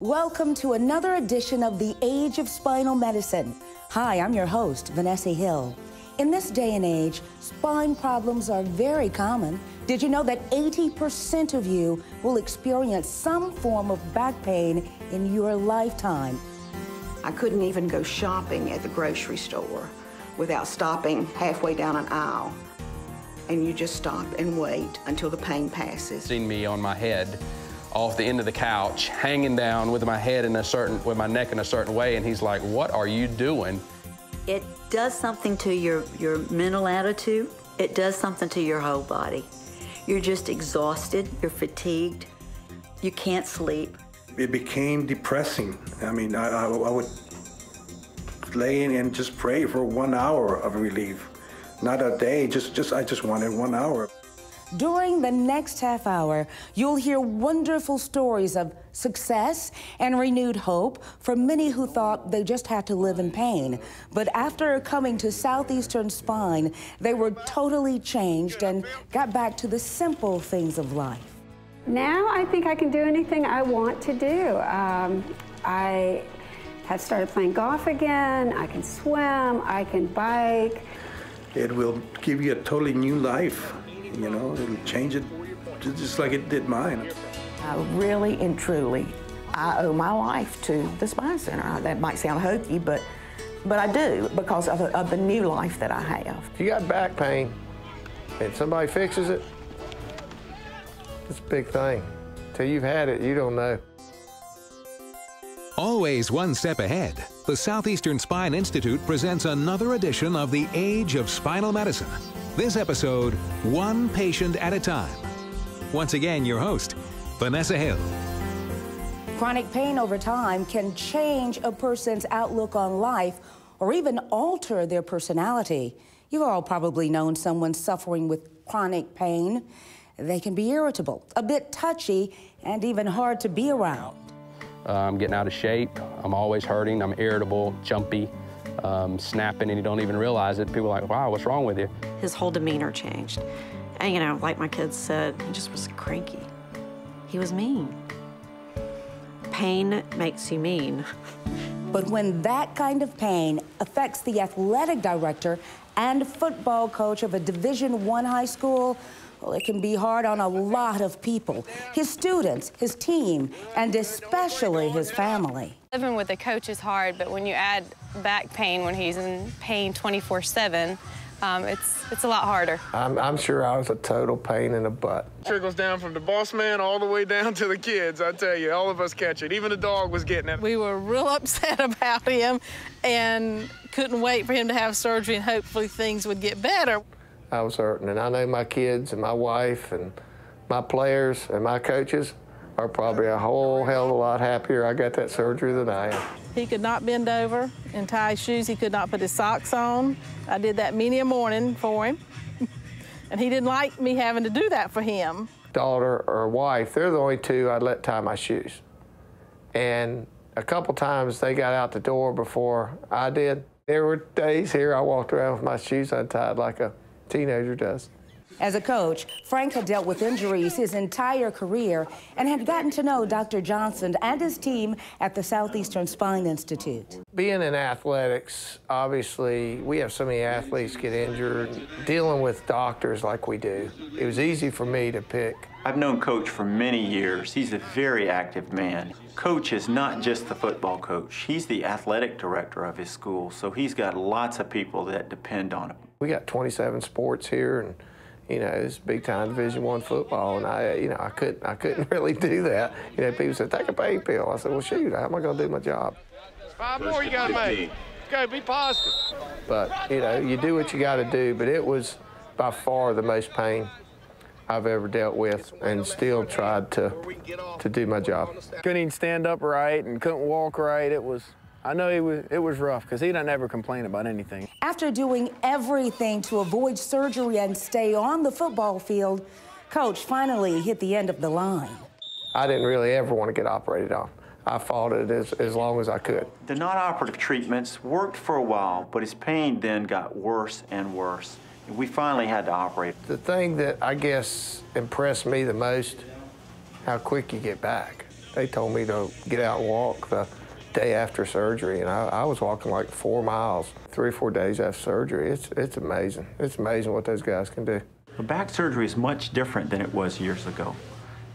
Welcome to another edition of The Age of Spinal Medicine. Hi, I'm your host, Vanessa Hill. In this day and age, spine problems are very common. Did you know that 80% of you will experience some form of back pain in your lifetime? I couldn't even go shopping at the grocery store without stopping halfway down an aisle. And you just stop and wait until the pain passes. Seen me on my head off the end of the couch, hanging down with my head with my neck in a certain way, and he's like, "What are you doing?" It does something to your mental attitude. It does something to your whole body. You're just exhausted, you're fatigued, you can't sleep. It became depressing. I mean, I would lay in and just pray for 1 hour of relief. Not a day, I just wanted 1 hour. During the next half hour, you'll hear wonderful stories of success and renewed hope from many who thought they just had to live in pain. But after coming to Southeastern Spine, they were totally changed and got back to the simple things of life. Now I think I can do anything I want to do. I have started playing golf again, I can swim, I can bike. It will give you a totally new life. You know, it'll change it just like it did mine. Really and truly, I owe my life to the Spine Center. That might sound hokey, but I do because of the new life that I have. If you got back pain and somebody fixes it, it's a big thing. Till you've had it, you don't know. Always one step ahead, the Southeastern Spine Institute presents another edition of The Age of Spinal Medicine. This episode, one patient at a time. Once again, your host, Vanessa Hill. Chronic pain over time can change a person's outlook on life or even alter their personality. You've all probably known someone suffering with chronic pain. They can be irritable, a bit touchy, and even hard to be around. I'm getting out of shape. I'm always hurting. I'm irritable, jumpy, snapping, and you don't even realize it. People are like, "Wow, what's wrong with you?" His whole demeanor changed. And, you know, like my kids said, he just was cranky. He was mean. Pain makes you mean. But when that kind of pain affects the athletic director and football coach of a Division I high school, well, it can be hard on a lot of people. His students, his team, and especially his family. Living with a coach is hard, but when you add back pain when he's in pain 24/7, it's a lot harder. I'm sure I was a total pain in the butt. Trickles down from the boss man all the way down to the kids. I tell you, all of us catch it. Even the dog was getting it. We were real upset about him and couldn't wait for him to have surgery and hopefully things would get better. I was hurting, and I know my kids and my wife and my players and my coaches are probably a whole hell of a lot happier I got that surgery than I am. He could not bend over and tie his shoes. He could not put his socks on. I did that many a morning for him. And he didn't like me having to do that for him. Daughter or wife, they're the only two I'd let tie my shoes. And a couple times they got out the door before I did. There were days here I walked around with my shoes untied like a teenager does. As a coach, Frank had dealt with injuries his entire career and had gotten to know Dr. Johnson and his team at the Southeastern Spine Institute. Being in athletics, obviously, we have so many athletes get injured. Dealing with doctors like we do, it was easy for me to pick. I've known Coach for many years. He's a very active man. Coach is not just the football coach. He's the athletic director of his school, so he's got lots of people that depend on him. We got 27 sports here, and you know, it's big-time Division I football, and I couldn't really do that. You know, people said, "Take a pain pill." I said, "Well, shoot, how am I going to do my job?" 5 more you got to make. Okay, be positive. But you know, you do what you got to do. But it was by far the most pain I've ever dealt with, and still tried to do my job. Couldn't even stand up right and couldn't walk right. I know it was rough because he doesn't ever complain about anything. After doing everything to avoid surgery and stay on the football field, Coach finally hit the end of the line. I didn't really ever want to get operated on. I fought it as long as I could. The non-operative treatments worked for a while, but his pain then got worse and worse. We finally had to operate. The thing that I guess impressed me the most, how quick you get back. They told me to get out and walk the day after surgery, and I was walking like 4 miles 3 or 4 days after surgery. It's amazing. It's amazing what those guys can do. But back surgery is much different than it was years ago.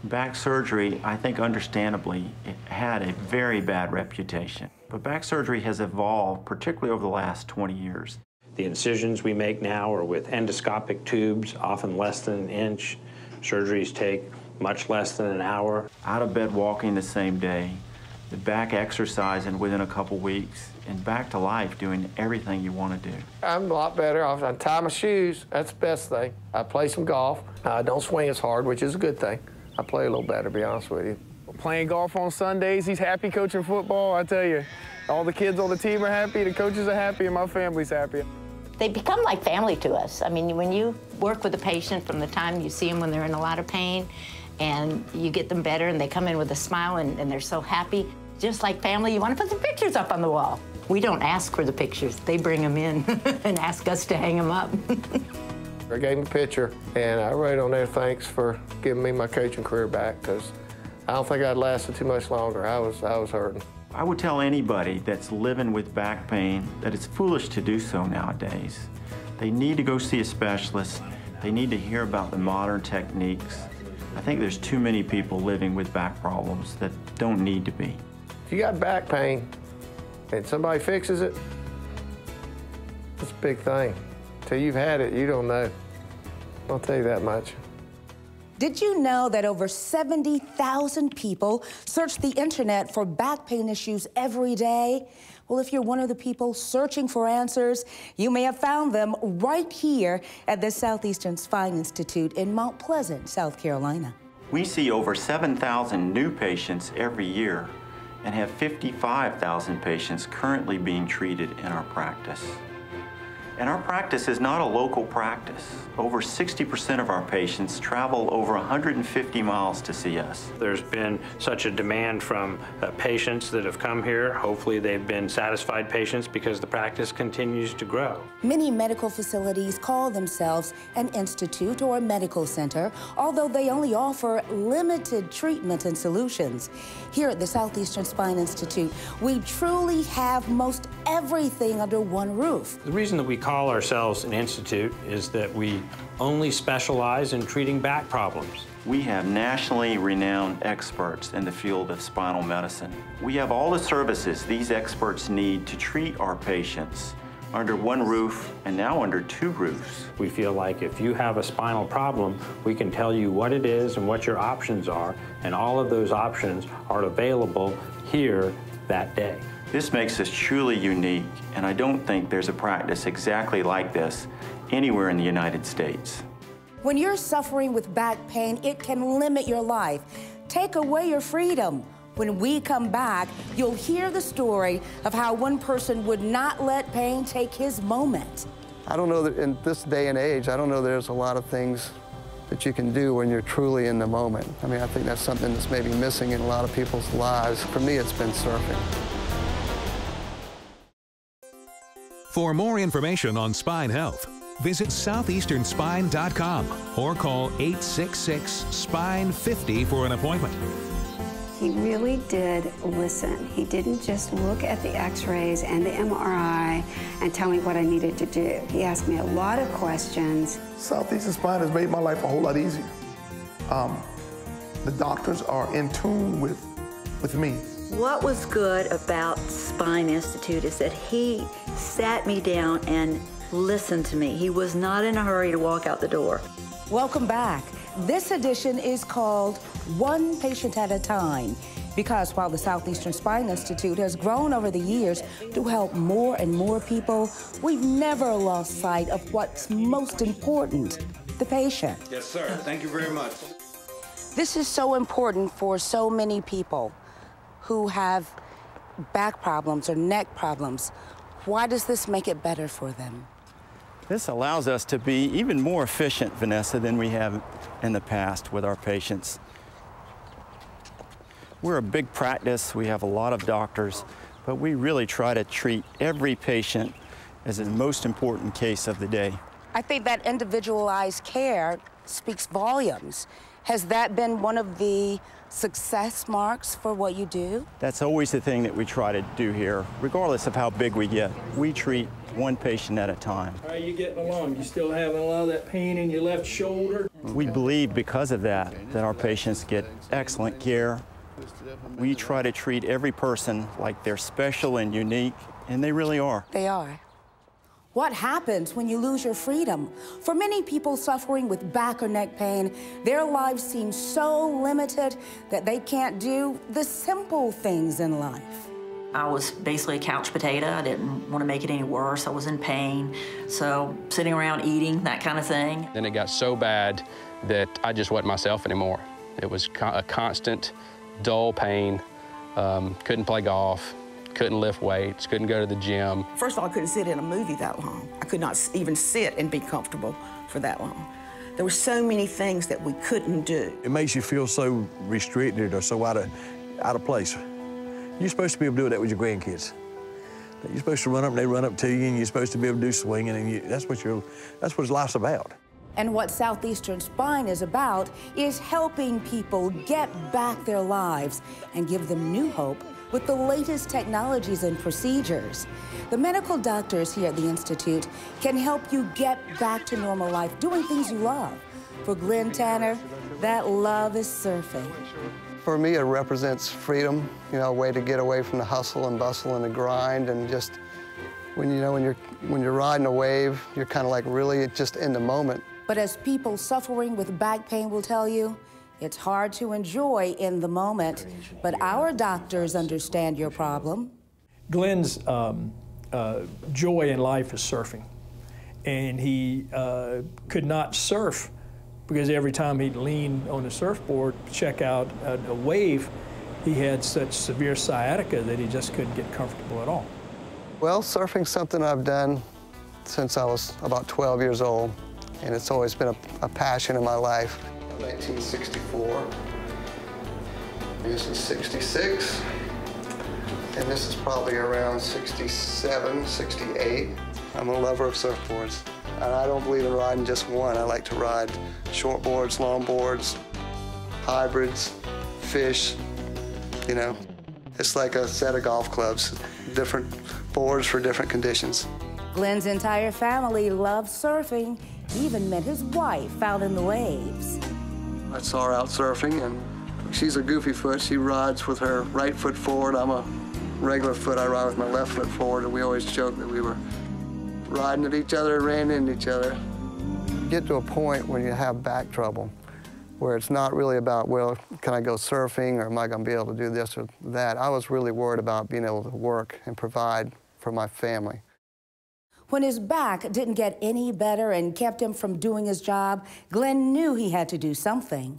Back surgery, I think understandably, it had a very bad reputation. But back surgery has evolved, particularly over the last 20 years. The incisions we make now are with endoscopic tubes, often less than an inch. Surgeries take much less than an hour. Out of bed walking the same day, the back exercising within a couple weeks, and back to life doing everything you want to do. I'm a lot better. I tie my shoes. That's the best thing. I play some golf. I don't swing as hard, which is a good thing. I play a little better, to be honest with you. Playing golf on Sundays, he's happy coaching football. I tell you, all the kids on the team are happy, the coaches are happy, and my family's happy. They become like family to us. I mean, when you work with a patient from the time you see them when they're in a lot of pain and you get them better and they come in with a smile and they're so happy, just like family, you want to put some pictures up on the wall. We don't ask for the pictures. They bring them in and ask us to hang them up. I gave him a picture, and I wrote on there, thanks for giving me my coaching career back, because I don't think I'd lasted too much longer. I was hurting. I would tell anybody that's living with back pain that it's foolish to do so nowadays. They need to go see a specialist. They need to hear about the modern techniques. I think there's too many people living with back problems that don't need to be. If you got back pain and somebody fixes it, it's a big thing. Until you've had it, you don't know. I'll tell you that much. Did you know that over 70,000 people search the internet for back pain issues every day? Well, if you're one of the people searching for answers, you may have found them right here at the Southeastern Spine Institute in Mount Pleasant, South Carolina. We see over 7,000 new patients every year and have 55,000 patients currently being treated in our practice. And our practice is not a local practice. Over 60% of our patients travel over 150 miles to see us. There's been such a demand from patients that have come here. Hopefully they've been satisfied patients because the practice continues to grow. Many medical facilities call themselves an institute or a medical center, although they only offer limited treatment and solutions. Here at the Southeastern Spine Institute, we truly have most everything under one roof. The reason that we call ourselves an institute is that we only specialize in treating back problems. We have nationally renowned experts in the field of spinal medicine. We have all the services these experts need to treat our patients under one roof and now under two roofs. We feel like if you have a spinal problem, we can tell you what it is and what your options are, and all of those options are available here that day. This makes us truly unique, and I don't think there's a practice exactly like this anywhere in the United States. When you're suffering with back pain, it can limit your life, take away your freedom. When we come back, you'll hear the story of how one person would not let pain take his moment. I don't know that in this day and age, I don't know there's a lot of things that you can do when you're truly in the moment. I mean, I think that's something that's maybe missing in a lot of people's lives. For me, it's been surfing. For more information on spine health, visit southeasternspine.com or call 866-SPINE-50 for an appointment. He really did listen. He didn't just look at the x-rays and the MRI and tell me what I needed to do. He asked me a lot of questions. Southeastern Spine has made my life a whole lot easier. The doctors are in tune with me. What was good about Spine Institute is that he sat me down and listened to me. He was not in a hurry to walk out the door. Welcome back. This edition is called One Patient at a Time, because while the Southeastern Spine Institute has grown over the years to help more and more people, we've never lost sight of what's most important, the patient. Yes, sir. Thank you very much. This is so important for so many people who have back problems or neck problems. Why does this make it better for them? This allows us to be even more efficient, Vanessa, than we have in the past with our patients. We're a big practice. We have a lot of doctors, but we really try to treat every patient as the most important case of the day. I think that individualized care speaks volumes. Has that been one of the success marks for what you do? That's always the thing that we try to do here, regardless of how big we get. We treat one patient at a time. How are you getting along? You still having a lot of that pain in your left shoulder? We believe because of that our patients get excellent care. We try to treat every person like they're special and unique, and they really are. They are. What happens when you lose your freedom? For many people suffering with back or neck pain, their lives seem so limited that they can't do the simple things in life. I was basically a couch potato. I didn't want to make it any worse. I was in pain. So sitting around eating, that kind of thing. Then it got so bad that I just wasn't myself anymore. It was a constant, dull pain. Couldn't play golf, couldn't lift weights, couldn't go to the gym. First of all, I couldn't sit in a movie that long. I could not even sit and be comfortable for that long. There were so many things that we couldn't do. It makes you feel so restricted or so out of place. You're supposed to be able to do that with your grandkids. You're supposed to run up and they run up to you, and you're supposed to be able to do swinging, and that's what life's about. And what Southeastern Spine is about is helping people get back their lives and give them new hope with the latest technologies and procedures. The medical doctors here at the Institute can help you get back to normal life, doing things you love. For Glenn Tanner, that love is surfing. For me, it represents freedom, you know, a way to get away from the hustle and bustle and the grind, and just when you're riding a wave, you're kind of like really just in the moment. But as people suffering with back pain will tell you, it's hard to enjoy in the moment, but our doctors understand your problem. Glenn's joy in life is surfing, and he could not surf because every time he'd lean on the surfboard to check out a wave, he had such severe sciatica that he just couldn't get comfortable at all. Well, surfing's something I've done since I was about 12 years old, and it's always been a passion in my life. 1964, this is 66, and this is probably around 67, 68. I'm a lover of surfboards. And I don't believe in riding just one. I like to ride shortboards, longboards, hybrids, fish, you know. It's like a set of golf clubs, different boards for different conditions. Glenn's entire family loves surfing. He even met his wife out in the waves. I saw her out surfing, and she's a goofy foot. She rides with her right foot forward. I'm a regular foot. I ride with my left foot forward, and we always joke that we were riding at each other, ran into each other. Get to a point when you have back trouble, where it's not really about, well, can I go surfing, or am I going to be able to do this or that? I was really worried about being able to work and provide for my family. When his back didn't get any better and kept him from doing his job, Glenn knew he had to do something.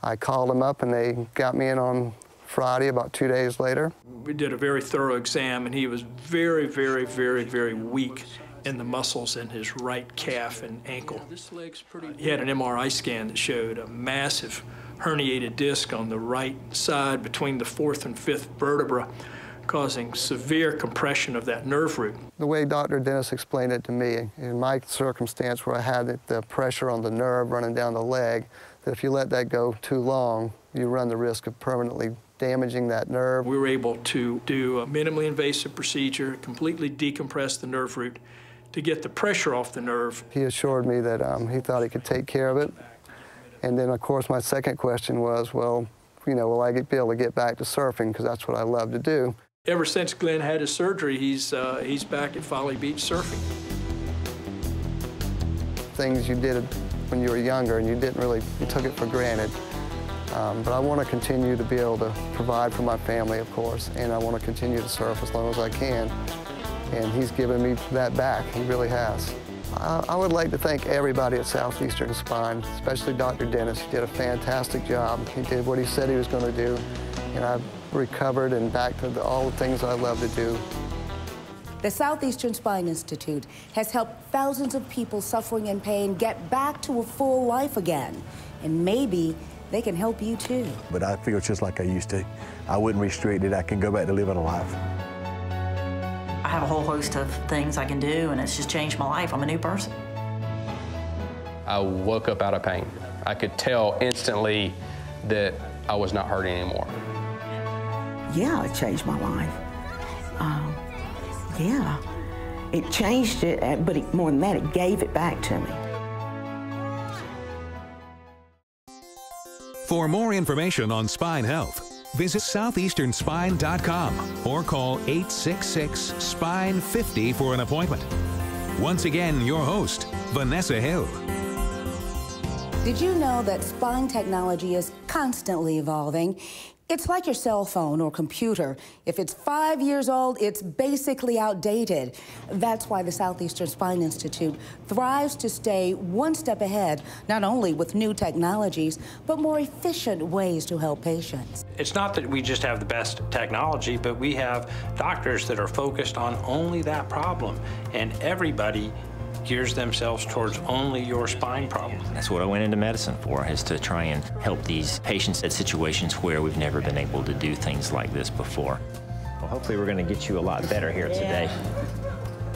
I called him up, and they got me in on Friday, about 2 days later. We did a very thorough exam, and he was very, very, very, very weak in the muscles in his right calf and ankle. He had an MRI scan that showed a massive herniated disc on the right side between the 4th and 5th vertebra, causing severe compression of that nerve root. The way Dr. Dennis explained it to me, in my circumstance where I had the pressure on the nerve running down the leg, that if you let that go too long, you run the risk of permanently damaging that nerve. We were able to do a minimally invasive procedure, completely decompress the nerve root to get the pressure off the nerve. He assured me that he thought he could take care of it. And then, of course, my second question was, well, you know, will I be able to get back to surfing, because that's what I love to do. Ever since Glenn had his surgery, he's back at Folly Beach surfing. Things you did when you were younger, and you took it for granted. But I want to continue to be able to provide for my family, of course, and I want to continue to surf as long as I can. And he's given me that back. He really has. I would like to thank everybody at Southeastern Spine, especially Dr. Dennis. He did a fantastic job. He did what he said he was going to do, and I've recovered and back to all the things I love to do. The Southeastern Spine Institute has helped thousands of people suffering in pain get back to a full life again. And maybe they can help you too. But I feel just like I used to. I wouldn't restrict it. I can go back to living a life. I have a whole host of things I can do, and it's just changed my life. I'm a new person. I woke up out of pain. I could tell instantly that I was not hurting anymore. Yeah, it changed my life. Yeah, it changed it, but more than that, it gave it back to me. For more information on spine health, visit southeasternspine.com or call 866-SPINE-50 for an appointment. Once again, your host, Vanessa Hill. Did you know that spine technology is constantly evolving? It's like your cell phone or computer. If it's 5 years old, it's basically outdated. That's why the Southeastern Spine Institute thrives to stay one step ahead, not only with new technologies, but more efficient ways to help patients. It's not that we just have the best technology, but we have doctors that are focused on only that problem, and everybody gears themselves towards only your spine problem. That's what I went into medicine for, is to try and help these patients at situations where we've never been able to do things like this before. Well, hopefully we're going to get you a lot better here today.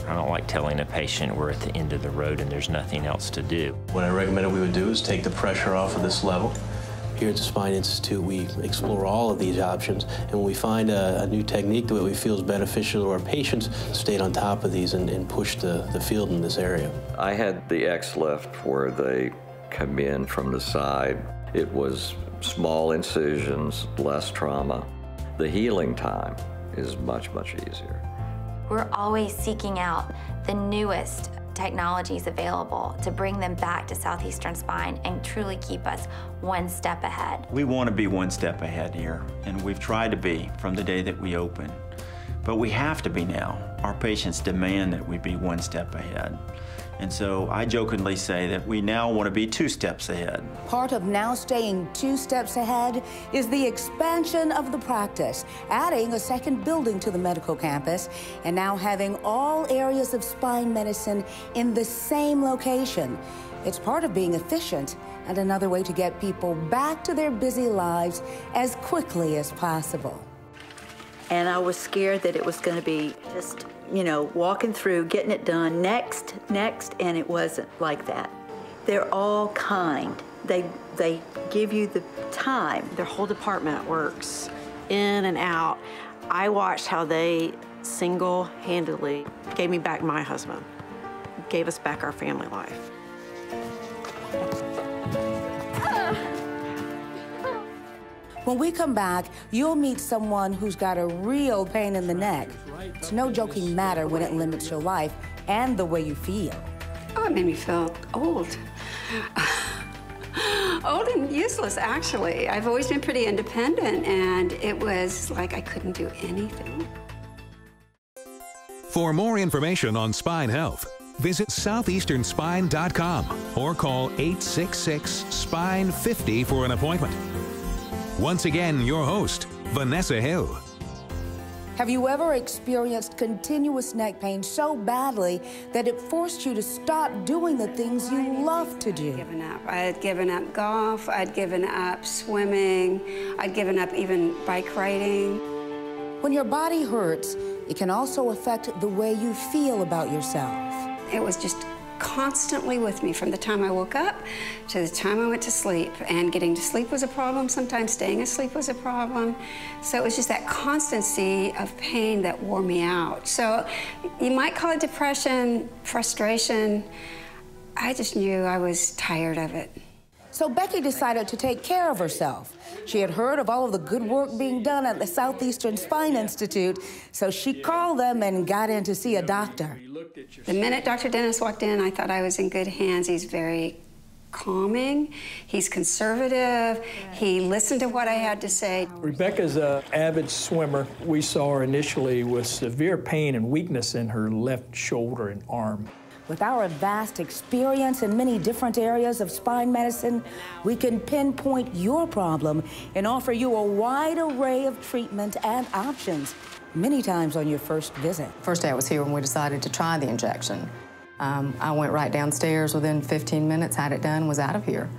I don't like telling a patient we're at the end of the road and there's nothing else to do. What I recommended we would do is take the pressure off of this level. Here at the Spine Institute, we explore all of these options, and when we find a new technique that we feel is beneficial to our patients, stay on top of these and push the field in this area. I had the X-lift where they come in from the side. It was small incisions, less trauma. The healing time is much, much easier. We're always seeking out the newest technologies available to bring them back to Southeastern Spine and truly keep us one step ahead. We want to be one step ahead here, and we've tried to be from the day that we open. But we have to be now. Our patients demand that we be one step ahead. And so I jokingly say that we now want to be 2 steps ahead. Part of now staying 2 steps ahead is the expansion of the practice, adding a second building to the medical campus, and now having all areas of spine medicine in the same location. It's part of being efficient and another way to get people back to their busy lives as quickly as possible. And I was scared that it was going to be just, you know, walking through, getting it done, next, and it wasn't like that. They're all kind. They give you the time. Their whole department works in and out. I watched how they single-handedly gave me back my husband, gave us back our family life. When we come back, you'll meet someone who's got a real pain in the neck. It's no joking matter when it limits your life and the way you feel. Oh, it made me feel old. Old and useless, actually. I've always been pretty independent, and it was like I couldn't do anything. For more information on spine health, visit southeasternspine.com or call 866-SPINE-50 for an appointment. Once again, your host, Vanessa Hill. Have you ever experienced continuous neck pain so badly that it forced you to stop doing the things you love to do? I had given up golf, I'd given up swimming, I'd given up even bike riding. When your body hurts, it can also affect the way you feel about yourself. It was just constantly with me from the time I woke up to the time I went to sleep. And getting to sleep was a problem. Sometimes staying asleep was a problem. So it was just that constancy of pain that wore me out. So you might call it depression, frustration. I just knew I was tired of it. So Becky decided to take care of herself. She had heard of all of the good work being done at the Southeastern Spine Institute, so she called them and got in to see a doctor. The minute Dr. Dennis walked in, I thought I was in good hands. He's very calming, he's conservative, he listened to what I had to say. Rebecca's an avid swimmer. We saw her initially with severe pain and weakness in her left shoulder and arm. With our vast experience in many different areas of spine medicine, we can pinpoint your problem and offer you a wide array of treatment and options, many times on your first visit. First day I was here when we decided to try the injection. I went right downstairs within 15 minutes, had it done, was out of here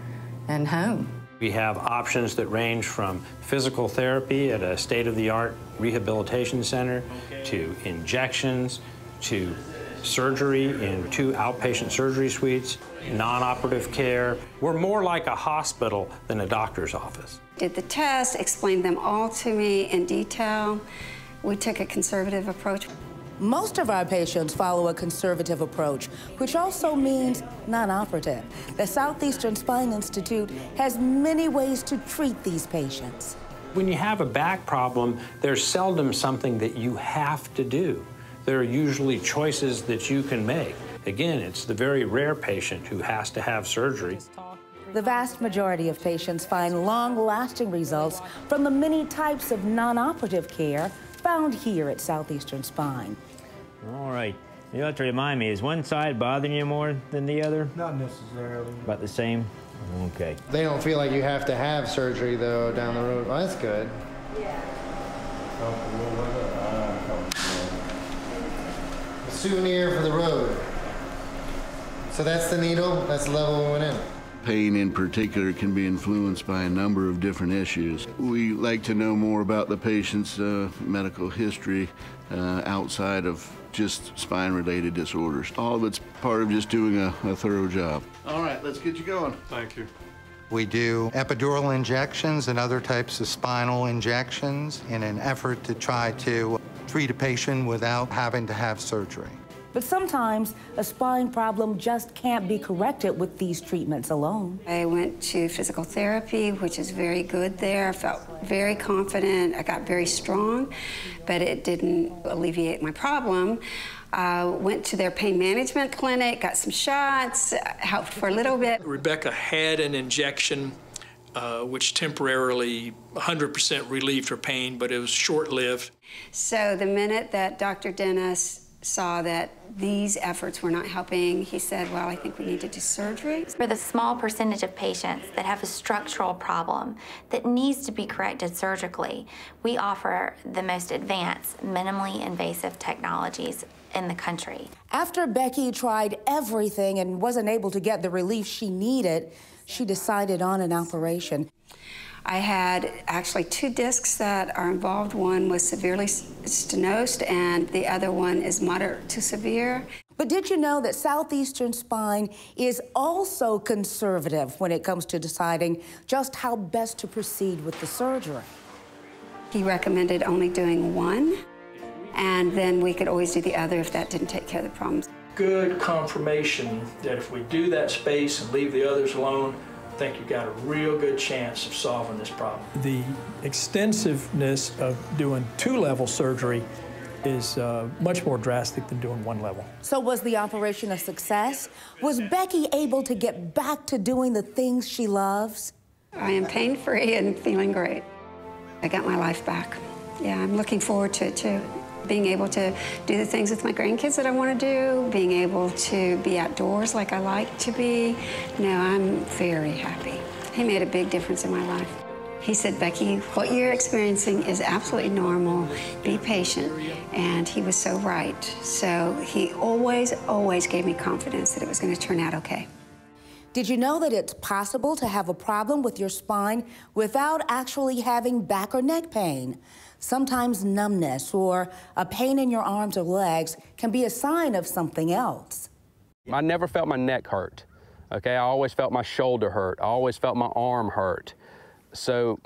and home. We have options that range from physical therapy at a state-of-the-art rehabilitation center to injections to surgery in 2 outpatient surgery suites. non-operative care. We're more like a hospital than a doctor's office. Did the test, explained them all to me in detail. We took a conservative approach. Most of our patients follow a conservative approach, which also means non-operative. The Southeastern Spine Institute has many ways to treat these patients. When you have a back problem, there's seldom something that you have to do. There are usually choices that you can make. Again, it's the very rare patient who has to have surgery. The vast majority of patients find long-lasting results from the many types of non-operative care found here at Southeastern Spine. All right. You have to remind me, is one side bothering you more than the other? Not necessarily. About the same? Okay. They don't feel like you have to have surgery, though, down the road. Well, that's good. Yeah. A souvenir for the road. So that's the needle. That's the level we went in. Pain in particular can be influenced by a number of different issues. We like to know more about the patient's medical history outside of just spine-related disorders. All of it's part of just doing a thorough job. All right, let's get you going. Thank you. We do epidural injections and other types of spinal injections in an effort to try to treat a patient without having to have surgery. But sometimes a spine problem just can't be corrected with these treatments alone. I went to physical therapy, which is very good there. I felt very confident. I got very strong, but it didn't alleviate my problem. Went to their pain management clinic, got some shots, helped for a little bit. Rebecca had an injection which temporarily 100% relieved her pain, but it was short-lived. So the minute that Dr. Dennis saw that these efforts were not helping, he said, well, I think we need to do surgery. For the small percentage of patients that have a structural problem that needs to be corrected surgically, we offer the most advanced, minimally invasive technologies in the country. After Becky tried everything and wasn't able to get the relief she needed, she decided on an operation. I had actually 2 discs that are involved. One was severely stenosed, and the other one is moderate to severe. But did you know that Southeastern Spine is also conservative when it comes to deciding just how best to proceed with the surgery? He recommended only doing one, and then we could always do the other if that didn't take care of the problems. Good confirmation that if we do that space and leave the others alone, I think you've got a real good chance of solving this problem. The extensiveness of doing 2-level surgery is much more drastic than doing 1 level. So was the operation a success? Was Becky able to get back to doing the things she loves? I am pain-free and feeling great. I got my life back. Yeah, I'm looking forward to it too. Being able to do the things with my grandkids that I want to do, being able to be outdoors like I like to be. No, I'm very happy. He made a big difference in my life. He said, Becky, what you're experiencing is absolutely normal. Be patient. And he was so right. So he always, always gave me confidence that it was going to turn out okay. Did you know that it's possible to have a problem with your spine without actually having back or neck pain? Sometimes numbness or a pain in your arms or legs can be a sign of something else. I never felt my neck hurt, okay? I always felt my shoulder hurt. I always felt my arm hurt. So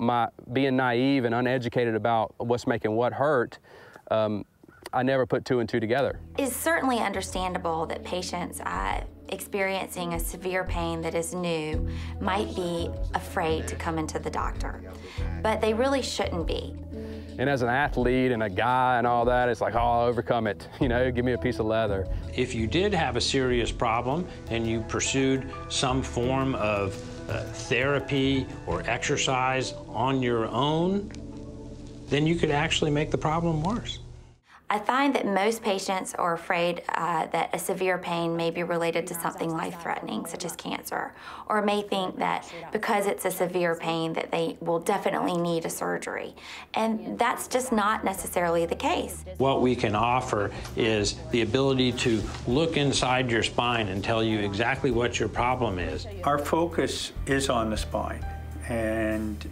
being naive and uneducated about what's making what hurt, I never put 2 and 2 together. It's certainly understandable that patients experiencing a severe pain that is new might be afraid to come into the doctor, but they really shouldn't be. And as an athlete and a guy and all that, it's like, oh, I'll overcome it. You know, give me a piece of leather. If you did have a serious problem and you pursued some form of therapy or exercise on your own, then you could actually make the problem worse. I find that most patients are afraid that a severe pain may be related to something life-threatening, such as cancer, or may think that because it's a severe pain that they will definitely need a surgery. And that's just not necessarily the case. What we can offer is the ability to look inside your spine and tell you exactly what your problem is. Our focus is on the spine, and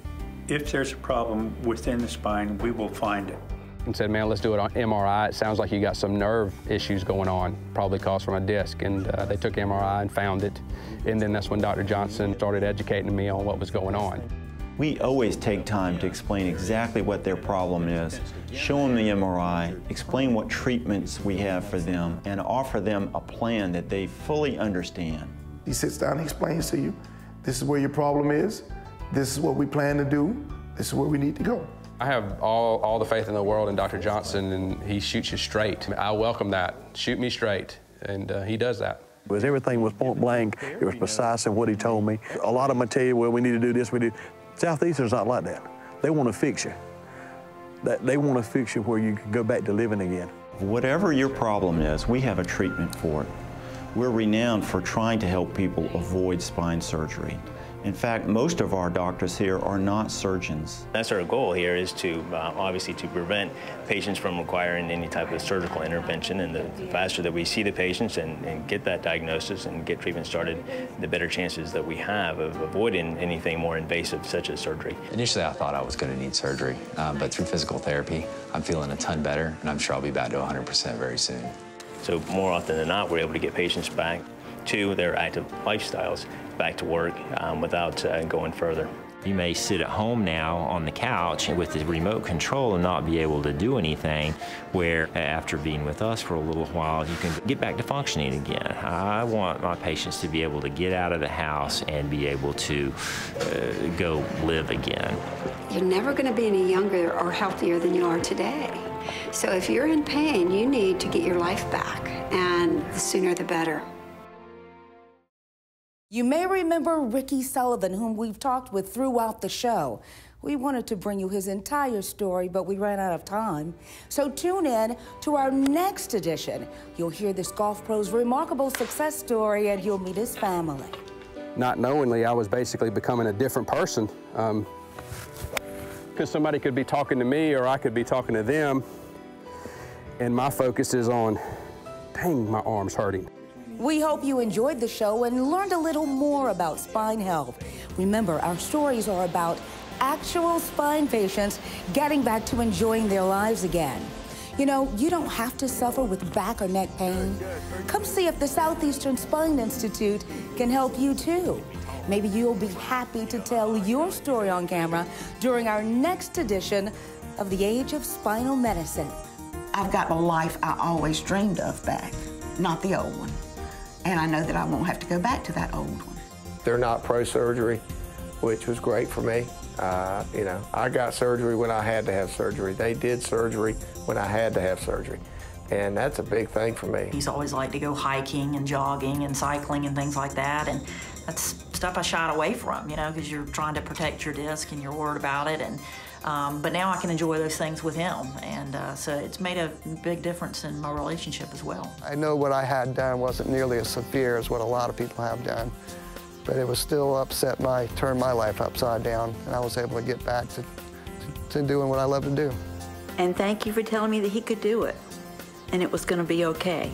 if there's a problem within the spine, we will find it. and said, man, let's do it on MRI. It sounds like you got some nerve issues going on, probably caused from a disc. And they took MRI and found it. And then that's when Dr. Johnson started educating me on what was going on. We always take time to explain exactly what their problem is, show them the MRI, explain what treatments we have for them, and offer them a plan that they fully understand. He sits down and explains to you, this is where your problem is, this is what we plan to do, this is where we need to go. I have all the faith in the world in Dr. Johnson, and he shoots you straight. I welcome that. Shoot me straight, and he does that. Because everything was point blank, it was precise in what he told me. A lot of them would tell you, well, we need to do this, we do. Southeastern's not like that. They want to fix you. They want to fix you where you can go back to living again. Whatever your problem is, we have a treatment for it. We're renowned for trying to help people avoid spine surgery. In fact, most of our doctors here are not surgeons. That's our goal here, is to obviously to prevent patients from requiring any type of surgical intervention. And the faster that we see the patients and get that diagnosis and get treatment started, the better chances that we have of avoiding anything more invasive such as surgery. Initially, I thought I was going to need surgery, but through physical therapy, I'm feeling a ton better, and I'm sure I'll be back to 100% very soon. So more often than not, we're able to get patients back to their active lifestyles, back to work without going further. You may sit at home now on the couch with the remote control and not be able to do anything, where after being with us for a little while, you can get back to functioning again. I want my patients to be able to get out of the house and be able to go live again. You're never going to be any younger or healthier than you are today. So if you're in pain, you need to get your life back, and the sooner the better. You may remember Ricky Sullivan, whom we've talked with throughout the show. We wanted to bring you his entire story, but we ran out of time. So tune in to our next edition. You'll hear this golf pro's remarkable success story, and you'll meet his family. Not knowingly, I was basically becoming a different person. Because somebody could be talking to me or I could be talking to them, and my focus is on, dang, my arm's hurting. We hope you enjoyed the show and learned a little more about spine health. Remember, our stories are about actual spine patients getting back to enjoying their lives again. You know, you don't have to suffer with back or neck pain. Come see if the Southeastern Spine Institute can help you too. Maybe you'll be happy to tell your story on camera during our next edition of The Age of Spinal Medicine. I've got the life I always dreamed of back, not the old one. And I know that I won't have to go back to that old one. They're not pro-surgery, which was great for me. You know, I got surgery when I had to have surgery. They did surgery when I had to have surgery. And that's a big thing for me. He's always liked to go hiking and jogging and cycling and things like that. And that's stuff I shied away from, you know, because you're trying to protect your disc and you're worried about it. And but now I can enjoy those things with him. And so it's made a big difference in my relationship as well. I know what I had done wasn't nearly as severe as what a lot of people have done, but it was still turned my life upside down, and I was able to get back to doing what I love to do. And thank you for telling me that he could do it, and it was going to be okay.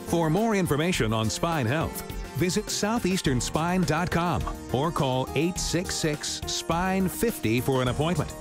For more information on spine health, visit southeasternspine.com or call 866-SPINE-50 for an appointment.